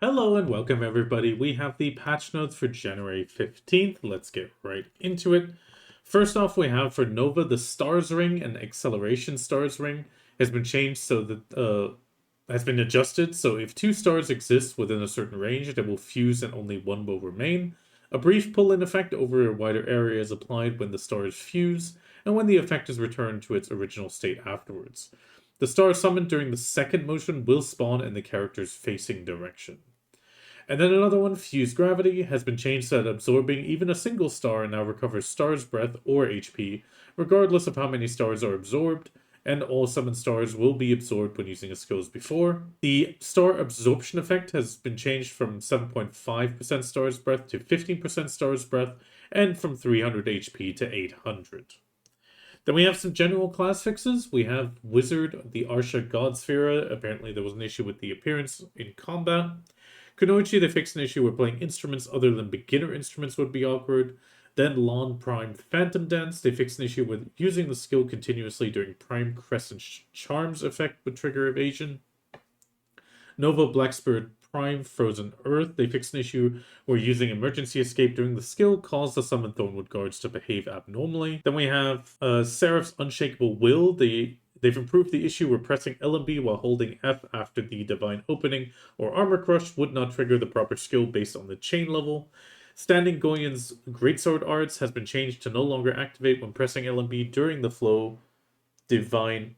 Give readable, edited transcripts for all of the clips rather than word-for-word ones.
Hello and welcome everybody. We have the patch notes for January 15th. Let's get right into it. First off, we have for Nova the Stars Ring and Acceleration Stars Ring has been changed so that has been adjusted. So if two stars exist within a certain range, they will fuse and only one will remain. A brief pull-in effect over a wider area is applied when the stars fuse, and when the effect is returned to its original state afterwards. The star summoned during the second motion will spawn in the character's facing direction. And then another one, Fuse Gravity, has been changed so that absorbing even a single star now recovers Star's Breath or HP, regardless of how many stars are absorbed, and all summoned stars will be absorbed when using a skill as before. The star absorption effect has been changed from 7.5% Star's Breath to 15% Star's Breath, and from 300 HP to 800. Then we have some general class fixes. We have Wizard, the Arsha Godsphere. Apparently there was an issue with the appearance in combat. Kunoichi, they fixed an issue where playing instruments other than beginner instruments would be awkward. Then Lon Prime Phantom Dance, they fixed an issue with using the skill continuously during Prime Crescent Charms effect would trigger evasion. Nova Black Spirit Prime Frozen Earth, they fixed an issue where using Emergency Escape during the skill caused the summoned Thornwood Guards to behave abnormally. Then we have Seraph's Unshakable Will, They've improved the issue where pressing LMB while holding F after the Divine Opening or Armor Crush would not trigger the proper skill based on the chain level. Standing Goyen's Greatsword Arts has been changed to no longer activate when pressing LMB during the Flow Divine...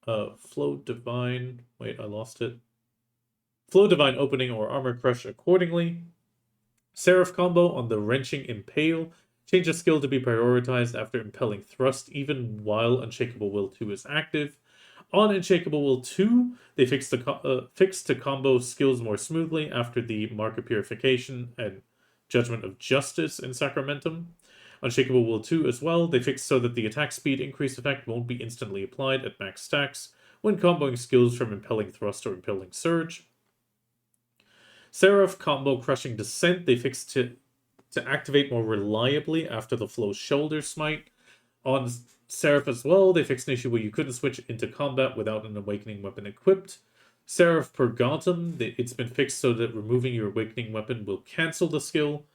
Wait, I lost it. Flow Divine Opening or Armor Crush accordingly. Seraph combo on the Wrenching Impale. Change a skill to be prioritized after Impelling Thrust, even while Unshakable Will 2 is active. On Unshakable Will 2, they fixed to combo skills more smoothly after the Mark of Purification and Judgment of Justice in Sacramentum. Unshakable Will 2 as well, they fixed so that the attack speed increase effect won't be instantly applied at max stacks when comboing skills from Impelling Thrust or Impelling Surge. Seraph combo Crushing Descent, they fixed to activate more reliably after the Flow Shoulder Smite. On Seraph as well, they fixed an issue where you couldn't switch into combat without an Awakening weapon equipped. Seraph Purgatum, it's been fixed so that removing your Awakening weapon will cancel the skill.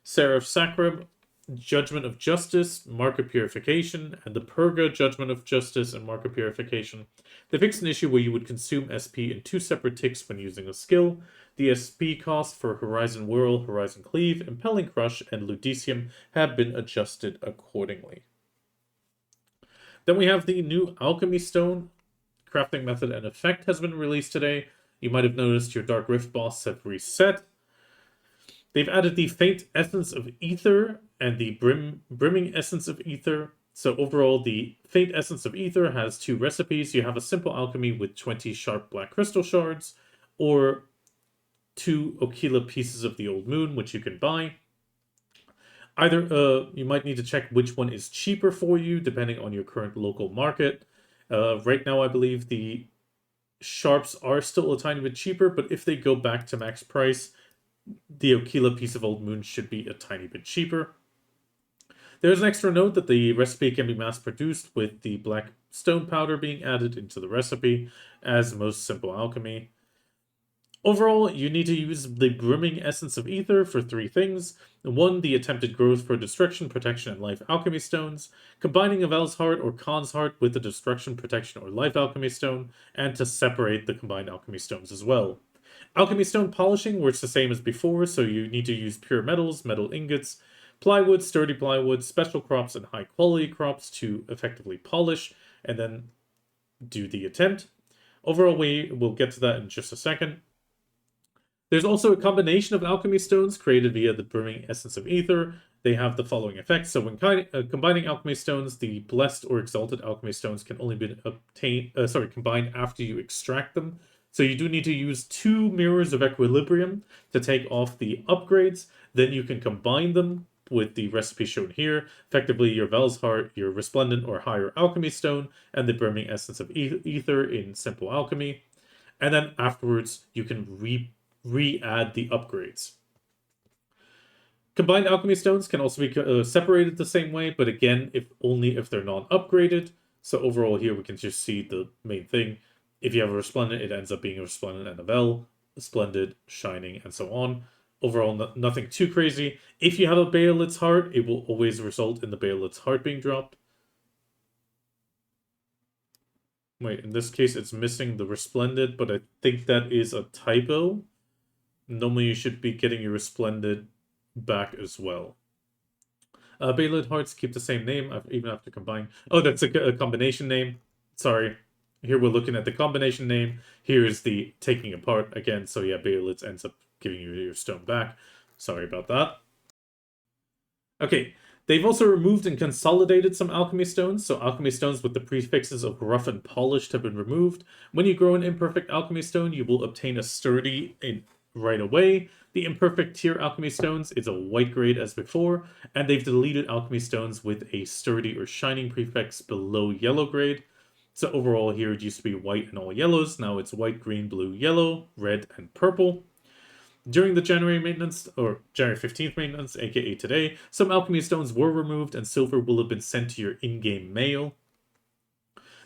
Seraph Sacrum, Judgment of Justice, Mark of Purification, and the Purga Judgment of Justice and Mark of Purification. They fixed an issue where you would consume SP in 2 separate ticks when using a skill. The SP costs for Horizon Whirl, Horizon Cleave, Impelling Crush, and Ludicium have been adjusted accordingly. Then we have the new Alchemy Stone. Crafting method and effect has been released today. You might have noticed your Dark Rift boss have reset. They've added the Faint Essence of Ether and the Brimming Essence of Ether. So overall, the Faint Essence of Ether has 2 recipes. You have a simple alchemy with 20 sharp black crystal shards, or 2 Okila pieces of the Old Moon, which you can buy. Either you might need to check which one is cheaper for you, depending on your current local market. Right now, I believe the sharps are still a tiny bit cheaper, but if they go back to max price, the Okila piece of Old Moon should be a tiny bit cheaper. There's an extra note that the recipe can be mass-produced with the black stone powder being added into the recipe, as most simple alchemy. Overall, you need to use the Brimming Essence of Ether for 3 things. 1, the attempted growth for Destruction, Protection, and Life Alchemy Stones, combining a Vell's Heart or Khan's Heart with the Destruction, Protection, or Life Alchemy Stone, and to separate the combined Alchemy Stones as well. Alchemy Stone polishing works the same as before, so you need to use pure metals, metal ingots, plywood, sturdy plywood, special crops, and high-quality crops to effectively polish, and then do the attempt. Overall, we will get to that in just a second. There's also a combination of alchemy stones created via the Brimming Essence of Ether. They have the following effects. So when combining alchemy stones, the blessed or exalted alchemy stones can only be combined after you extract them. So you do need to use 2 Mirrors of Equilibrium to take off the upgrades. Then you can combine them with the recipe shown here. Effectively, your Vell's Heart, your Resplendent or higher alchemy stone, and the Brimming Essence of Ether in simple alchemy. And then afterwards, you can re-add the upgrades. Combined alchemy stones can also be separated the same way, but again, only if they're not upgraded. So overall here we can just see the main thing. If you have a Resplendent, it ends up being a Resplendent and a Vell. Splendid, Shining, and so on. Overall, nothing too crazy. If you have a Baelit's Heart, it will always result in the Baelit's Heart being dropped. Wait, in this case, it's missing the Resplendid, but I think that is a typo. Normally, you should be getting your Resplendid back as well. Baelid Hearts keep the same name. I even have to combine. Oh, that's a combination name. Sorry. Here we're looking at the combination name. Here is the taking apart again. So yeah, Baelid ends up giving you your stone back. Sorry about that. Okay, they've also removed and consolidated some alchemy stones. So alchemy stones with the prefixes of rough and polished have been removed. When you grow an imperfect alchemy stone, you will obtain a sturdy right away. The imperfect tier alchemy stones is a white grade as before, and they've deleted alchemy stones with a sturdy or shining prefix below yellow grade. So overall here it used to be white and all yellows. Now it's white, green, blue, yellow, red, and purple. During the January maintenance, or January 15th maintenance, aka today, some alchemy stones were removed and silver will have been sent to your in-game mail.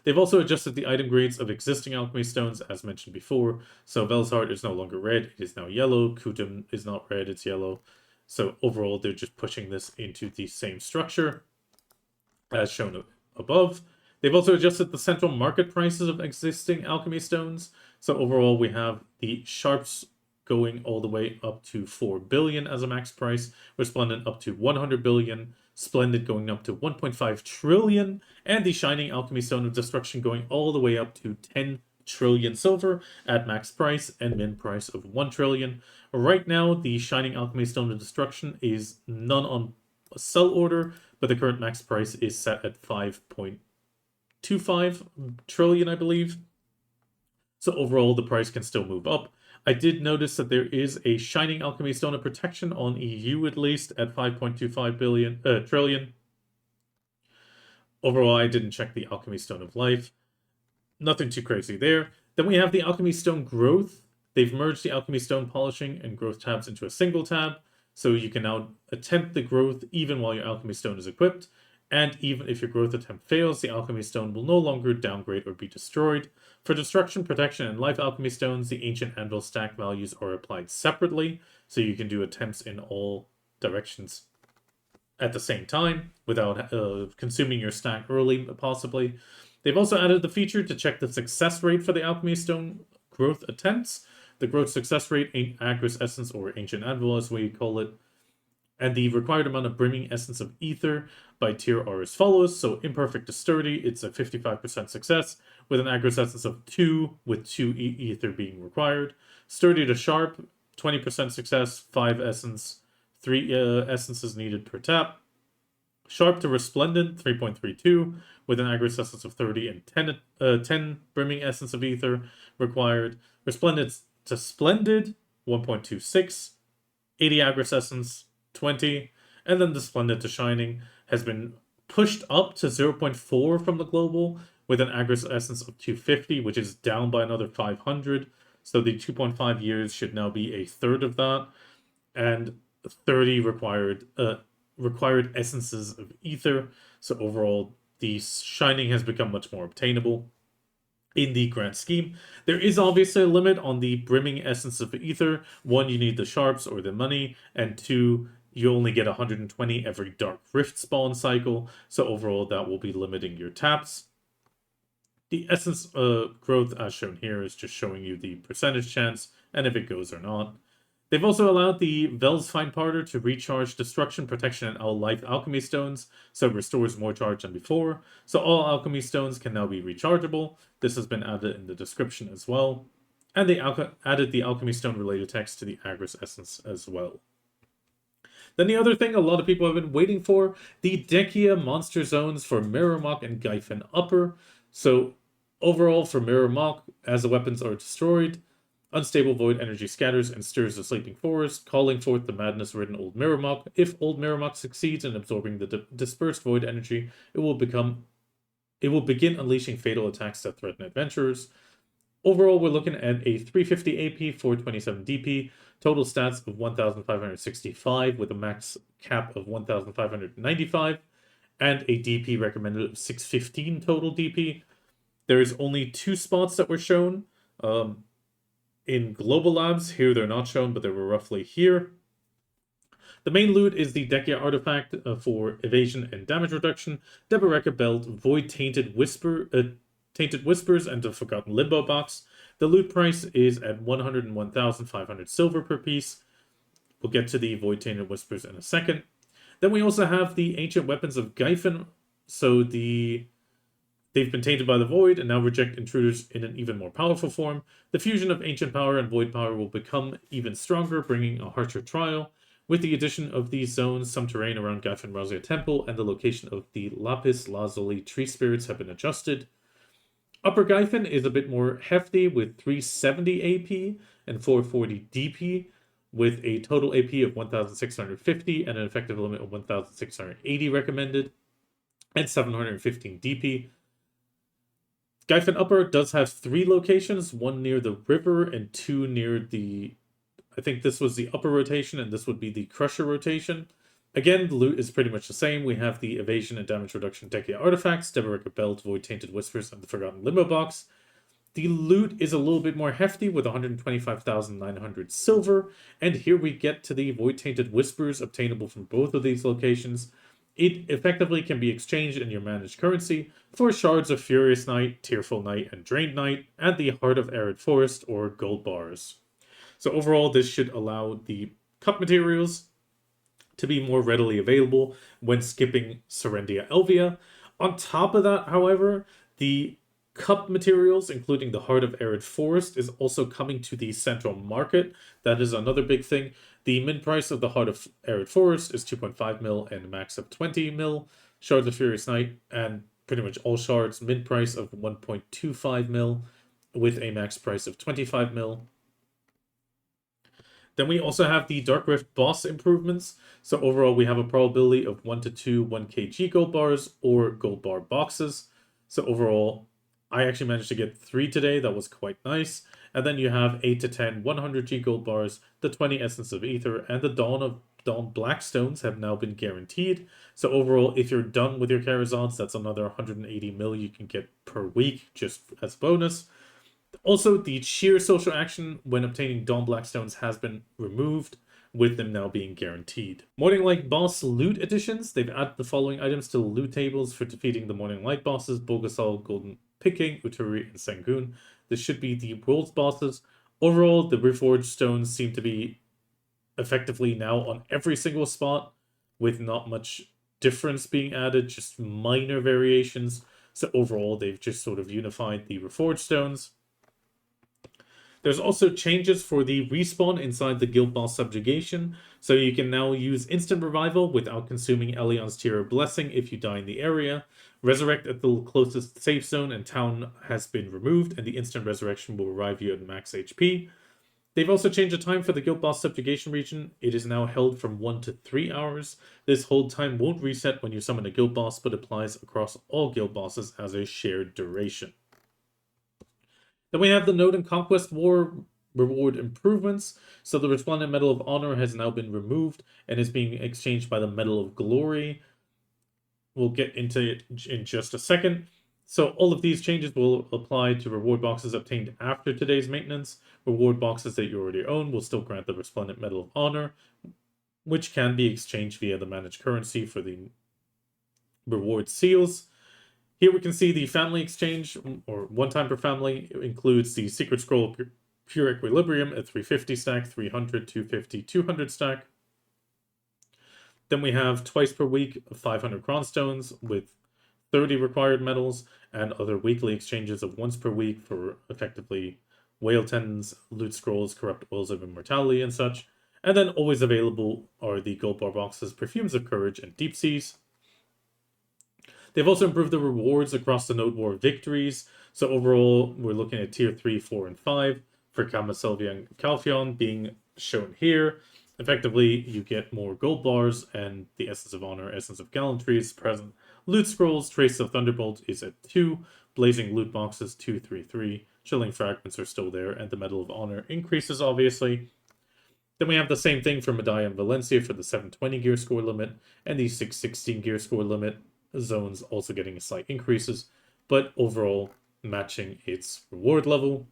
They've also adjusted the item grades of existing alchemy stones, as mentioned before. So Vell's Heart is no longer red, it is now yellow. Kutum is not red, it's yellow. So overall, they're just pushing this into the same structure, as shown above. They've also adjusted the central market prices of existing alchemy stones. So overall, we have the Sharps going all the way up to 4 billion as a max price, Resplendent up to 100 billion, Splendid going up to 1.5 trillion, and the Shining Alchemy Stone of Destruction going all the way up to 10 trillion silver at max price and min price of 1 trillion. Right now, the Shining Alchemy Stone of Destruction is none on a sell order, but the current max price is set at 5.25 trillion, I believe. So overall, the price can still move up. I did notice that there is a Shining Alchemy Stone of Protection on EU at least at 5.25 trillion. Overall, I didn't check the Alchemy Stone of Life. Nothing too crazy there. Then we have the Alchemy Stone Growth. They've merged the Alchemy Stone Polishing and Growth tabs into a single tab, so you can now attempt the Growth even while your Alchemy Stone is equipped. And even if your growth attempt fails, the alchemy stone will no longer downgrade or be destroyed. For destruction, protection, and life alchemy stones, the ancient anvil stack values are applied separately, so you can do attempts in all directions at the same time without consuming your stack early, possibly. They've also added the feature to check the success rate for the alchemy stone growth attempts. The growth success rate, Agris Essence, or Ancient Anvil as we call it, and the required amount of brimming essence of ether by tier are as follows. So imperfect to sturdy, it's a 55% success with an Agris essence of 2 with 2 ether being required. Sturdy to sharp, 20% success, 5 essence, 3 essences needed per tap. Sharp to resplendent, 3.32 with an Agris essence of 30 and 10 brimming essence of ether required. Resplendent to splendid, 1.26, 80 Agris essence, 20, and then the Splendid to Shining has been pushed up to 0.4 from the global with an Agris Essence of 250, which is down by another 500. So the 2.5 years should now be a third of that, and 30 required essences of ether. So overall, the Shining has become much more obtainable in the grand scheme. There is obviously a limit on the brimming essence of ether. 1, you need the sharps or the money, and 2, you only get 120 every Dark Rift spawn cycle, so overall that will be limiting your taps. The essence growth, as shown here, is just showing you the percentage chance, and if it goes or not. They've also allowed the Vell's Fine Parter to recharge Destruction, Protection, and all Life Alchemy Stones, so it restores more charge than before. So all Alchemy Stones can now be rechargeable. This has been added in the description as well. And they added the Alchemy Stone related text to the Agris Essence as well. Then the other thing a lot of people have been waiting for, the Dhekia monster zones for Mirumok and Gyfin Upper. So overall for Mirumok, as the weapons are destroyed, unstable void energy scatters and stirs the sleeping forest, calling forth the madness-ridden Old Mirumok. If Old Mirumok succeeds in absorbing the dispersed void energy, it will begin unleashing fatal attacks that threaten adventurers. Overall, we're looking at a 350 AP, 427 DP, total stats of 1,565 with a max cap of 1,595, and a DP recommended of 615 total DP. There is only 2 spots that were shown. in Global Labs. Here they're not shown, but they were roughly here. The main loot is the Dhekia artifact for evasion and damage reduction, Deboreka belt, Void Tainted Whispers, and the Forgotten Limbo box. The loot price is at 101,500 silver per piece. We'll get to the Void Tainted Whispers in a second. Then we also have the Ancient Weapons of Gyfin. So they've been tainted by the Void and now reject intruders in an even more powerful form. The fusion of Ancient Power and Void Power will become even stronger, bringing a harsher trial. With the addition of these zones, some terrain around Gyfin Razia Temple and the location of the Lapis Lazuli tree spirits have been adjusted. Upper Gyfin is a bit more hefty with 370 AP and 440 DP, with a total AP of 1,650 and an effective limit of 1,680 recommended, and 715 DP. Gyfin Upper does have 3 locations, 1 near the river and 2 near the... I think this was the upper rotation, and this would be the crusher rotation. Again, the loot is pretty much the same. We have the evasion and damage reduction Dhekia artifacts, Deboreka belt, Void Tainted Whispers, and the Forgotten Limbo box. The loot is a little bit more hefty with 125,900 silver, and here we get to the Void Tainted Whispers obtainable from both of these locations. It effectively can be exchanged in your managed currency for Shards of Furious Night, Tearful Night, and Drained Night, and the Heart of Arid Forest or gold bars. So overall, this should allow the cup materials to be more readily available when skipping Serendia Elvia. On top of that, however, the cup materials, including the Heart of Arid Forest, is also coming to the central market. That is another big thing. The min price of the Heart of Arid Forest is 2.5 mil and a max of 20 mil. Shards of Furious Night and pretty much all shards, min price of 1.25 mil with a max price of 25 mil. Then we also have the Dark Rift boss improvements. So overall, we have a probability of 1 to 2 1kg gold bars or gold bar boxes. So overall, I actually managed to get 3 today. That was quite nice. And then you have 8 to 10 100g gold bars, the 20 Essence of Ether, and the Dawn Blackstones have now been guaranteed. So overall, if you're done with your Charizards, that's another 180 mil you can get per week just as a bonus. Also, the sheer social action when obtaining Dawn Blackstones has been removed, with them now being guaranteed. Morning Light Boss loot additions. They've added the following items to the loot tables for defeating the Morning Light bosses: Bulgasol, Golden Picking, Uturi, and Sengun. This should be the world's bosses. Overall, the Reforged stones seem to be effectively now on every single spot, with not much difference being added, just minor variations. So overall, they've just sort of unified the Reforged stones. There's also changes for the respawn inside the Guild Boss Subjugation, so you can now use Instant Revival without consuming Elion's Tear of Blessing if you die in the area. Resurrect at the closest safe zone and town has been removed, and the instant resurrection will revive you at max HP. They've also changed the time for the Guild Boss Subjugation region. It is now held from 1 to 3 hours. This hold time won't reset when you summon a Guild Boss, but applies across all Guild Bosses as a shared duration. Then we have the Node and Conquest War reward improvements. So the Resplendent Medal of Honor has now been removed and is being exchanged by the Medal of Glory. We'll get into it in just a second. So all of these changes will apply to reward boxes obtained after today's maintenance. Reward boxes that you already own will still grant the Resplendent Medal of Honor, which can be exchanged via the managed currency for the reward seals. Here we can see the family exchange, or one time per family. It includes the Secret Scroll of Pure Equilibrium at 350 stack, 300, 250, 200 stack. Then we have twice per week 500 Cronstones with 30 required medals, and other weekly exchanges of once per week for effectively Whale Tendons, Loot Scrolls, Corrupt Oils of Immortality, and such. And then always available are the Gold Bar boxes, Perfumes of Courage, and Deep Seas. They've also improved the rewards across the Nodewar victories. So overall, we're looking at Tier 3, 4, and 5 for Kamaselvia and Calphion being shown here. Effectively, you get more gold bars, and the Essence of Honor, Essence of Gallantry is present. Loot Scrolls, Trace of Thunderbolt is at 2. Blazing Loot Boxes, 2, 3, 3. Chilling Fragments are still there, and the Medal of Honor increases, obviously. Then we have the same thing for Medalla and Valencia for the 720 gear score limit, and the 616 gear score limit. Zones also getting slight increases, but overall matching its reward level.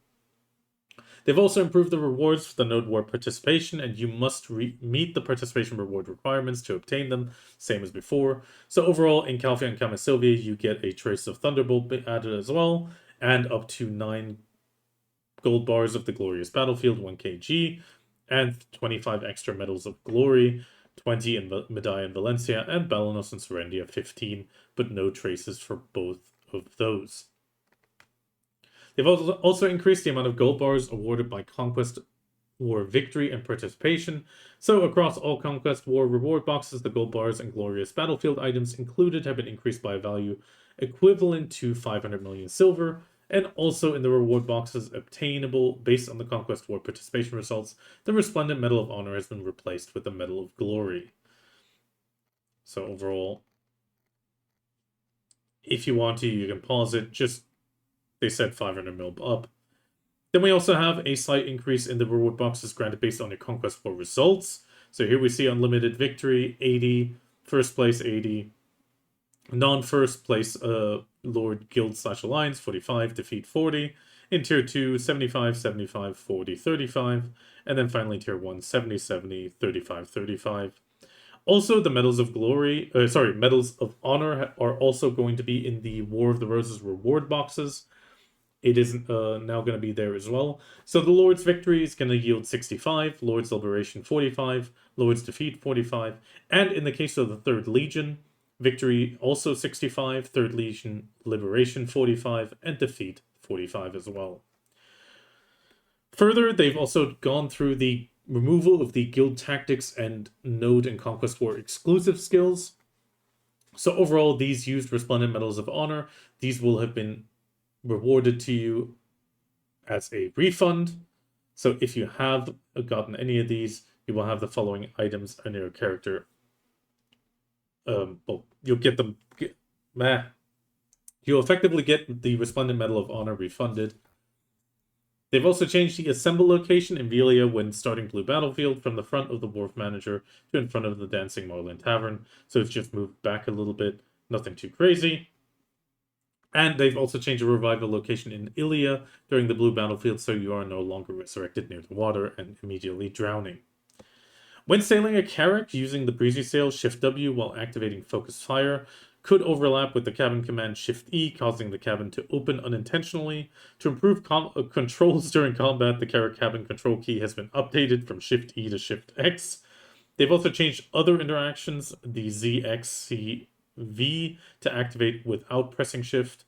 They've also improved the rewards for the Nodewar participation, and you must meet the participation reward requirements to obtain them, same as before. So overall, in Calphia and Sylvia, you get a Trace of Thunderbolt added as well, and up to 9 gold bars of the Glorious Battlefield, 1 kg, and 25 extra Medals of Glory, 20 in Medalla in Valencia, and Balanos and Serendia, 15, but no traces for both of those. They've also increased the amount of gold bars awarded by Conquest War victory and participation. So across all Conquest War reward boxes, the gold bars and Glorious Battlefield items included have been increased by a value equivalent to 500 million silver, and also in the reward boxes obtainable based on the Conquest War participation results, the Resplendent Medal of Honor has been replaced with the Medal of Glory. So overall, if you want to, you can pause it. Just, they said 500 mil up. Then we also have a slight increase in the reward boxes granted based on your Conquest War results. So here we see Unlimited Victory, 80, First Place, 80, Non-First Place Lord Guild / Alliance, 45, Defeat 40, in Tier 2, 75, 75, 40, 35, and then finally Tier 1, 70, 70, 35, 35. Also, the Medals of Glory, Medals of Honor are also going to be in the War of the Roses reward boxes. It is now going to be there as well. So the Lord's Victory is going to yield 65, Lord's Liberation 45, Lord's Defeat 45, and in the case of the 3rd Legion, Victory also 65, 3rd Legion Liberation 45, and Defeat 45 as well. Further, they've also gone through the removal of the Guild Tactics and Node and Conquest War exclusive skills. So overall, these used Resplendent Medals of Honor. These will have been rewarded to you as a refund. So if you have gotten any of these, you will have the following items in your character. Well, you'll get them. You'll effectively get the Resplendent Medal of Honor refunded. They've also changed the assemble location in Velia when starting Blue Battlefield from the front of the Wharf Manager to in front of the Dancing Marlin Tavern. So it's just moved back a little bit. Nothing too crazy. And they've also changed the revival location in Elvia during the Blue Battlefield, so you are no longer resurrected near the water and immediately drowning. When sailing a Carrack, using the Breezy Sail Shift W while activating Focus Fire could overlap with the cabin command Shift E, causing the cabin to open unintentionally. To improve controls during combat, the Carrack cabin control key has been updated from Shift E to Shift X. They've also changed other interactions, the ZXCV, to activate without pressing Shift.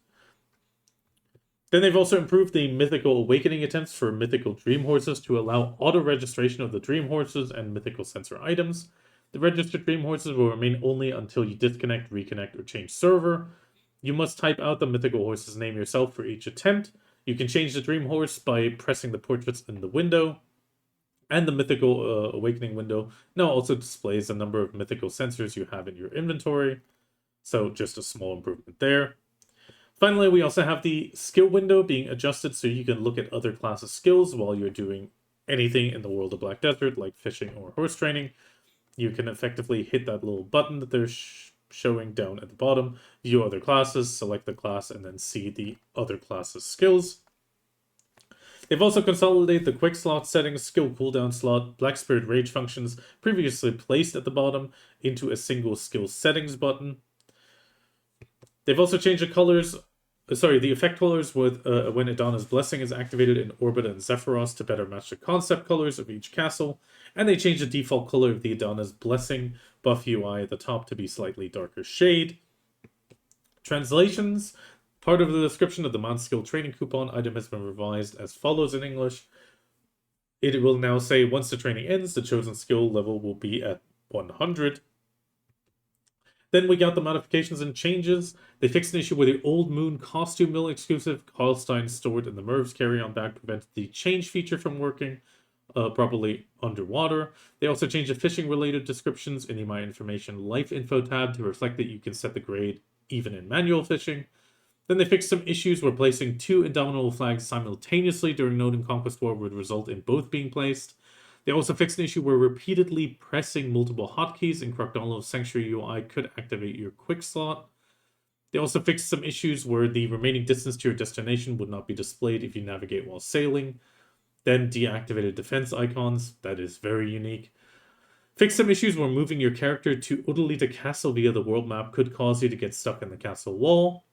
Then they've also improved the Mythical Awakening attempts for Mythical Dream Horses to allow auto-registration of the Dream Horses and Mythical Sensor items. The registered Dream Horses will remain only until you disconnect, reconnect, or change server. You must type out the Mythical Horse's name yourself for each attempt. You can change the Dream Horse by pressing the portraits in the window. And the Mythical Awakening window now also displays the number of Mythical Sensors you have in your inventory. So just a small improvement there. Finally, we also have the skill window being adjusted so you can look at other classes' skills while you're doing anything in the World of Black Desert, like fishing or horse training. You can effectively hit that little button that they're showing down at the bottom, view other classes, select the class, and then see the other classes' skills. They've also consolidated the quick slot settings, skill cooldown slot, Black Spirit Rage functions previously placed at the bottom into a single skill settings button. They've also changed the effect colors with when Idana's Blessing is activated in Orbit and Zephyros to better match the concept colors of each castle, and they changed the default color of the Idana's Blessing buff UI at the top to be slightly darker shade. Translations. Part of the description of the Mount Skill Training Coupon item has been revised as follows in English. It will now say, once the training ends, the chosen skill level will be at 100. Then we got the modifications and changes. They fixed an issue where the Old Moon costume mill exclusive Karlstein stored in the Merv's carry-on bag prevented the change feature from working properly underwater. They also changed the fishing-related descriptions in the My Information Life Info tab to reflect that you can set the grade even in manual fishing. Then they fixed some issues where placing 2 Indomitable flags simultaneously during Node and Conquest War would result in both being placed. They also fixed an issue where repeatedly pressing multiple hotkeys in Crocdono's Sanctuary UI could activate your quick slot. They also fixed some issues where the remaining distance to your destination would not be displayed if you navigate while sailing. Then deactivated defense icons, that is very unique. Fixed some issues where moving your character to Udalita Castle via the world map could cause you to get stuck in the castle wall.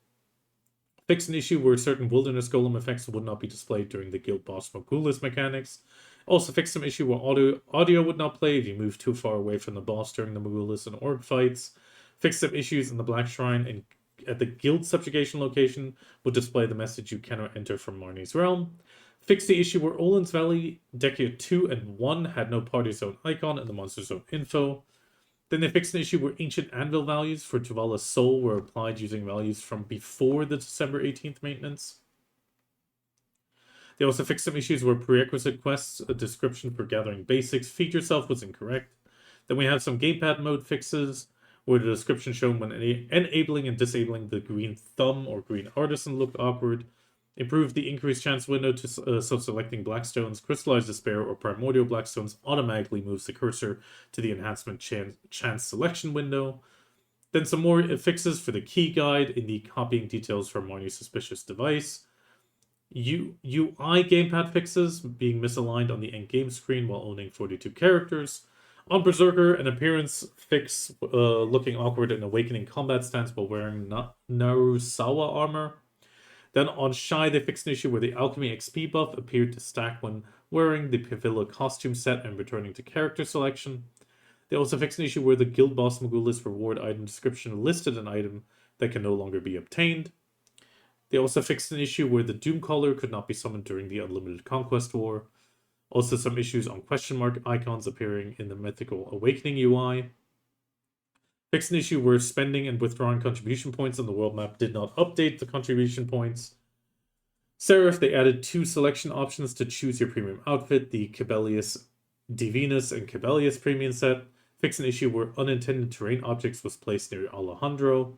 Fixed an issue where certain wilderness golem effects would not be displayed during the guild boss Mogulis mechanics. Also fixed some issue where audio would not play if you move too far away from the boss during the Mogulis and Orc fights. Fixed some issues in the Black Shrine and at the guild subjugation location would display the message you cannot enter from Marnie's realm. Fixed the issue where Olin's Valley, Dhekia 2 and 1 had no party zone icon in the monster zone info. Then they fixed an issue where ancient anvil values for Tavalla's Soul were applied using values from before the December 18th maintenance. They also fixed some issues where prerequisite quests, a description for gathering basics, feature self was incorrect. Then we have some gamepad mode fixes, where the description shown when enabling and disabling the green thumb or green artisan looked awkward. Improved the increased chance window to so selecting blackstones, crystallized despair, or primordial blackstones automatically moves the cursor to the enhancement chance selection window. Then some more fixes for the key guide in the copying details from Marnie's suspicious device. UI gamepad fixes, being misaligned on the endgame screen while owning 42 characters. On Berserker, an appearance fix looking awkward in Awakening combat stance while wearing Narusawa armor. Then on Shy, they fixed an issue where the Alchemy XP buff appeared to stack when wearing the Pavilla costume set and returning to character selection. They also fixed an issue where the Guild Boss Mogulis reward item description listed an item that can no longer be obtained. They also fixed an issue where the Doomcaller could not be summoned during the Unlimited Conquest War. Also some issues on question mark icons appearing in the Mythical Awakening UI. Fixed an issue where spending and withdrawing contribution points on the world map did not update the contribution points. Seraph, they added 2 selection options to choose your premium outfit, the Cabellius Divinus and Cabellius premium set. Fixed an issue where unintended terrain objects was placed near Alejandro.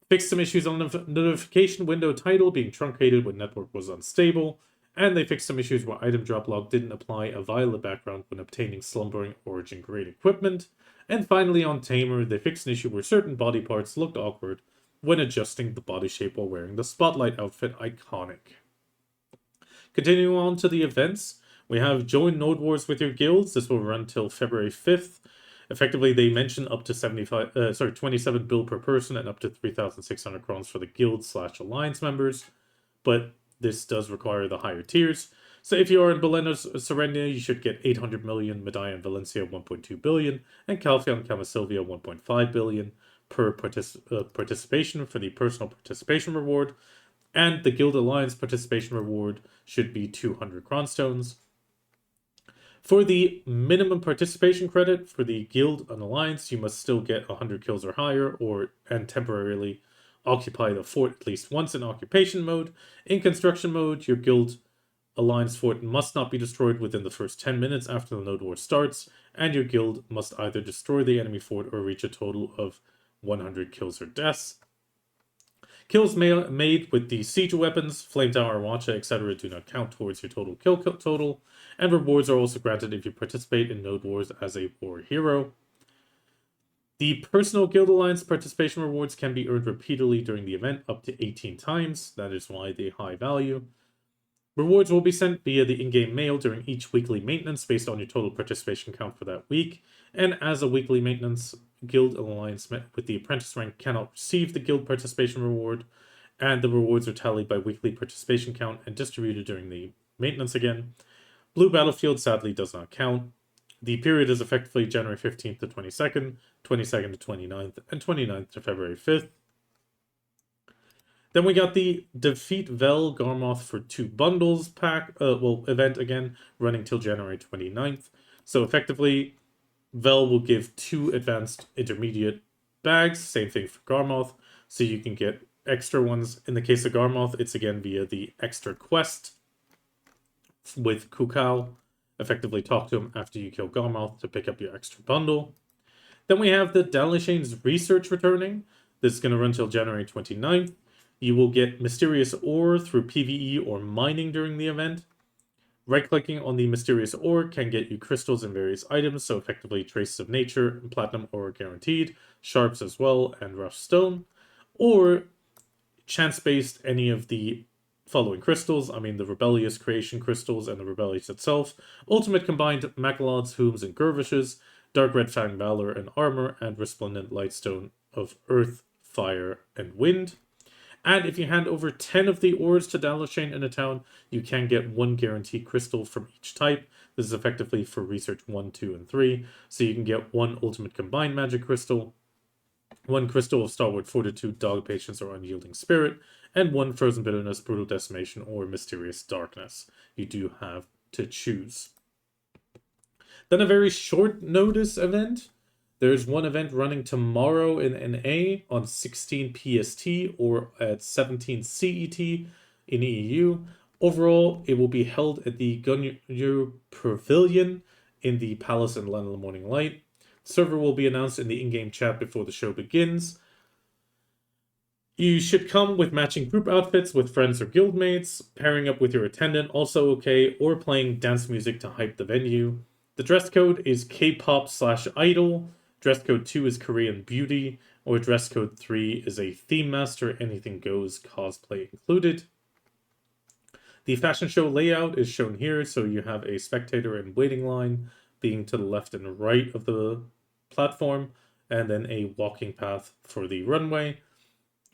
Fixed some issues on the notification window title being truncated when network was unstable. And they fixed some issues where item drop log didn't apply a violet background when obtaining slumbering origin grade equipment. And finally on Tamer, they fixed an issue where certain body parts looked awkward when adjusting the body shape while wearing the Spotlight outfit iconic. Continuing on to the events, we have Join Node Wars with your guilds. This will run till February 5th. Effectively, they mention up to 27 bill per person and up to 3,600 crowns for the guild/alliance members. But this does require the higher tiers. So if you are in Belena's Serendia, you should get 800 million, Medaya and Valencia 1.2 billion, and Calphia and Camasilvia 1.5 billion per participation for the personal participation reward. And the Guild Alliance participation reward should be 200 Cronstones. For the minimum participation credit for the Guild and Alliance, you must still get 100 kills or higher and temporarily occupy the fort at least once in occupation mode. In construction mode, your Guild Alliance fort must not be destroyed within the first 10 minutes after the Node War starts, and your guild must either destroy the enemy fort or reach a total of 100 kills or deaths. Kills made with the siege weapons, Flame Tower, Watcha, etc. do not count towards your total kill total, and rewards are also granted if you participate in Node Wars as a war hero. The personal Guild Alliance participation rewards can be earned repeatedly during the event, up to 18 times. That is why they high value. Rewards will be sent via the in-game mail during each weekly maintenance based on your total participation count for that week. And as a weekly maintenance, Guild Alliance with the apprentice rank cannot receive the guild participation reward, and the rewards are tallied by weekly participation count and distributed during the maintenance again. Blue Battlefield sadly does not count. The period is effectively January 15th to 22nd, 22nd to 29th, and 29th to February 5th. Then we got the Defeat Vell Garmoth for 2 bundles event again, running till January 29th. So effectively, Vell will give 2 advanced intermediate bags, same thing for Garmoth, so you can get extra ones. In the case of Garmoth, it's again via the extra quest with Kukal. Effectively talk to him after you kill Garmoth to pick up your extra bundle. Then we have the Dalishain's Research returning. This is going to run till January 29th. You will get Mysterious Ore through PvE or mining during the event. Right-clicking on the Mysterious Ore can get you crystals and various items, so effectively Traces of Nature and Platinum Ore guaranteed, Sharps as well, and Rough Stone. Or chance-based any of the following crystals, I mean the Rebellious Creation crystals and the Rebellious itself, Ultimate Combined Macalods, Hooms, and Gervishes, Dark Red Fang Valor and Armor, and Resplendent Lightstone of Earth, Fire, and Wind. And if you hand over 10 of the ores to Dalishain in a town, you can get 1 guaranteed crystal from each type. This is effectively for Research 1, 2, and 3. So you can get 1 Ultimate Combined Magic Crystal, 1 Crystal of Stalwart Fortitude, Dog Patience, or Unyielding Spirit, and 1 Frozen Bitterness, Brutal Decimation, or Mysterious Darkness. You do have to choose. Then a very short notice event. There's one event running tomorrow in NA on 16 PST or at 17 CET in EU. Overall, it will be held at the Gunyu Pavilion in the Palace in Land of the Morning Light. The server will be announced in the in-game chat before the show begins. You should come with matching group outfits with friends or guildmates, pairing up with your attendant, also okay, or playing dance music to hype the venue. The dress code is K-pop/idol. Dress code 2 is Korean beauty, or dress code 3 is a theme master, anything goes, cosplay included. The fashion show layout is shown here, so you have a spectator and waiting line being to the left and right of the platform, and then a walking path for the runway.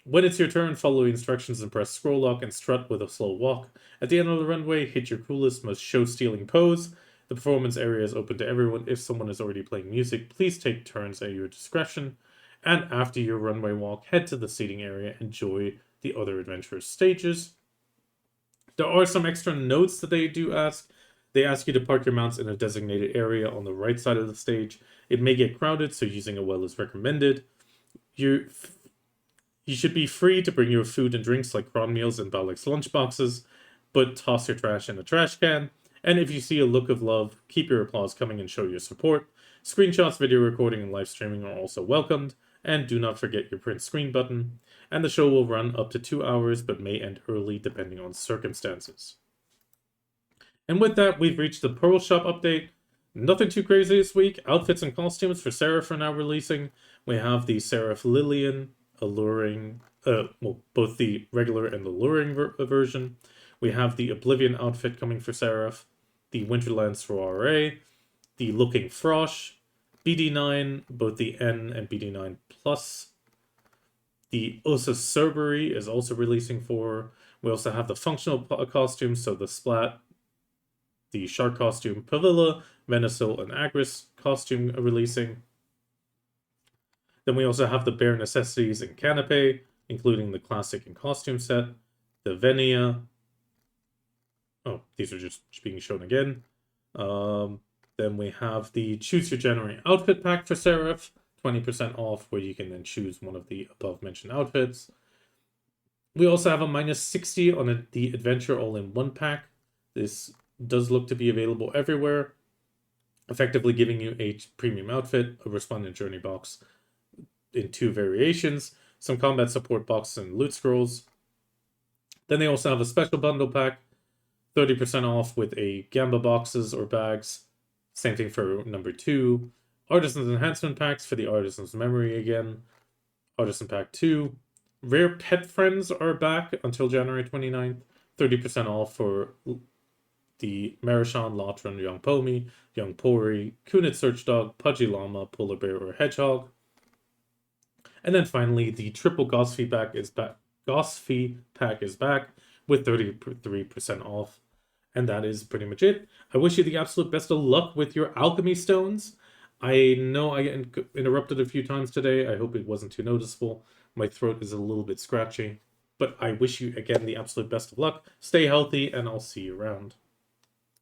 When it's your turn, follow instructions and press scroll lock and strut with a slow walk. At the end of the runway, hit your coolest, most show-stealing pose. The performance area is open to everyone. If someone is already playing music, please take turns at your discretion. And after your runway walk, head to the seating area and enjoy the other adventurous stages. There are some extra notes that they do ask. They ask you to park your mounts in a designated area on the right side of the stage. It may get crowded, so using a well is recommended. You should be free to bring your food and drinks like prawn meals and Balek's lunchboxes, but toss your trash in a trash can. And if you see a look of love, keep your applause coming and show your support. Screenshots, video recording, and live streaming are also welcomed. And do not forget your print screen button. And the show will run up to 2 hours, but may end early depending on circumstances. And with that, we've reached the Pearl Shop update. Nothing too crazy this week. Outfits and costumes for Seraph are now releasing. We have the Seraph Lillian, Alluring, both the regular and the Alluring version. We have the Oblivion outfit coming for Seraph, the Winterland Soiree, the Looking Frosh, BD9, both the N and BD9 Plus. The Osa Cerberus is also releasing for. We also have the functional costumes, so the Splat, the Shark costume, Pavilla, Venusil, and Agris costume releasing. Then we also have the Bare Necessities and Canopy, including the classic and costume set, the Venia. Oh, these are just being shown again. Then we have the Choose Your January Outfit Pack for Seraph, 20% off, where you can then choose one of the above-mentioned outfits. We also have a -60 on the Adventure All-in-One Pack. This does look to be available everywhere, effectively giving you a premium outfit, a Resplendent Journey box in 2 variations, some combat support boxes and loot scrolls. Then they also have a special bundle pack, 30% off with a Gamba boxes or bags. Same thing for number 2. Artisan's Enhancement Packs for the Artisan's Memory again. Artisan Pack 2. Rare Pet Friends are back until January 29th. 30% off for the Marichan, Lotran, Young Pomi, Young Pori, Kunit Search Dog, Pudgy Llama, Polar Bear, or Hedgehog. And then finally, the Triple Gosfee Pack is back. Gosfee Pack is back with 33% off. And that is pretty much it. I wish you the absolute best of luck with your alchemy stones. I know I get interrupted a few times today. I hope it wasn't too noticeable. My throat is a little bit scratchy. But I wish you, again, the absolute best of luck. Stay healthy, and I'll see you around.